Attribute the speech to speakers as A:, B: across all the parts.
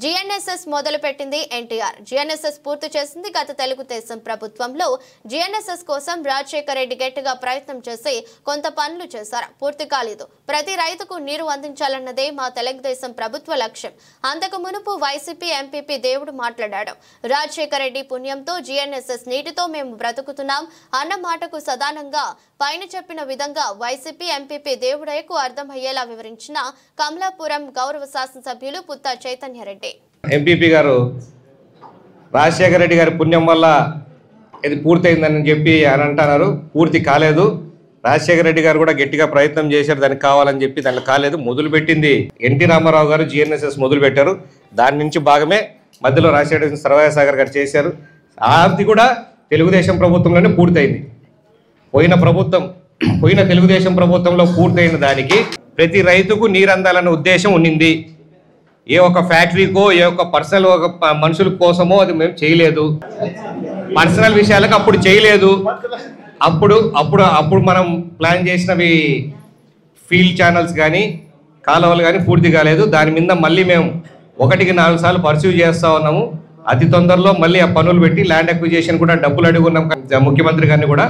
A: GNSS మొదలుపెట్టింది NTR. GNSS పూర్తి చేసింది గత తెలుగుదేశం ప్రభుత్వంలో. జీఎన్ఎస్ఎస్ కోసం రాజశేఖర రెడ్డి గట్టిగా ప్రయత్నం చేసి కొంత పనులు చేశారు, పూర్తి కాలేదు. ప్రతి రైతుకు నీరు అందించాలన్నదే మా తెలుగుదేశం ప్రభుత్వ లక్ష్యం. అంతకు మునుపు వైసీపీ ఎంపీపీ దేవుడు మాట్లాడాడు. రాజశేఖర రెడ్డి పుణ్యంతో జీఎన్ఎస్ఎస్ నీటితో మేము బ్రతుకుతున్నాం అన్న మాటకు సదానంగా పైన చెప్పిన విధంగా వైసీపీ ఎంపీపీ దేవుడయ్యకు అర్థమయ్యేలా వివరించిన కమలాపురం గౌరవ శాసనసభ్యులు పుత్తా చైతన్యరెడ్డి.
B: ఎంపీపీ గారు రాజశేఖర రెడ్డి గారి పుణ్యం వల్ల ఇది పూర్తయిందని చెప్పి అని అంటున్నారు. పూర్తి కాలేదు. రాజశేఖర రెడ్డి గారు కూడా గట్టిగా ప్రయత్నం చేశారు, దానికి కావాలని చెప్పి దానికి కాలేదు. మొదలుపెట్టింది ఎన్టీ రామారావు గారు జీఎన్ఎస్ఎస్ మొదలు పెట్టారు. దాని నుంచి భాగమే మధ్యలో రాజశేఖర సర్వసాగర్ గారు చేశారు. అది కూడా తెలుగుదేశం ప్రభుత్వంలోనే పూర్తయింది. పోయిన తెలుగుదేశం ప్రభుత్వంలో పూర్తయిన దానికి ప్రతి రైతుకు నీరు అందాలన్న ఉద్దేశం ఉన్నింది. ఏ ఒక్క ఫ్యాక్టరీకో ఏ ఒక్క పర్సనల్ మనుషుల కోసమో అది మేము చేయలేదు. పర్సనల్ విషయాలకు అప్పుడు చేయలేదు. అప్పుడు మనం ప్లాన్ చేసినవి ఫీల్డ్ ఛానల్స్ కానీ కాలువలు కానీ పూర్తి కాలేదు. దాని మీద మళ్ళీ మేము 1-4 సార్లు పర్సూ చేస్తూ ఉన్నాము. అతి తొందరలో మళ్ళీ ఆ పనులు పెట్టి ల్యాండ్ అక్విజిషన్ కూడా డబ్బులు అడుగున్నాం. ముఖ్యమంత్రి గారిని కూడా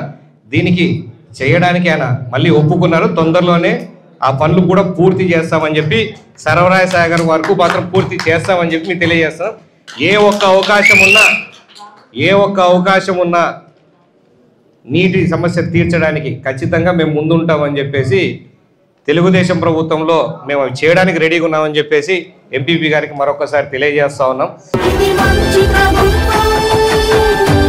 B: దీనికి చేయడానికి ఆయన మళ్ళీ ఒప్పుకున్నారు. తొందరలోనే ఆ పనులు కూడా పూర్తి చేస్తామని చెప్పి సర్వరాయ సాగర్ వరకు మాత్రం పూర్తి చేస్తామని చెప్పి మీకు తెలియజేస్తాం. ఏ ఒక్క అవకాశం ఉన్నా నీటి సమస్య తీర్చడానికి ఖచ్చితంగా మేము ముందుంటామని చెప్పేసి తెలుగుదేశం ప్రభుత్వంలో మేము చేయడానికి రెడీగా ఉన్నామని చెప్పేసి ఎంపీపీ గారికి మరొకసారి తెలియజేస్తా ఉన్నాం.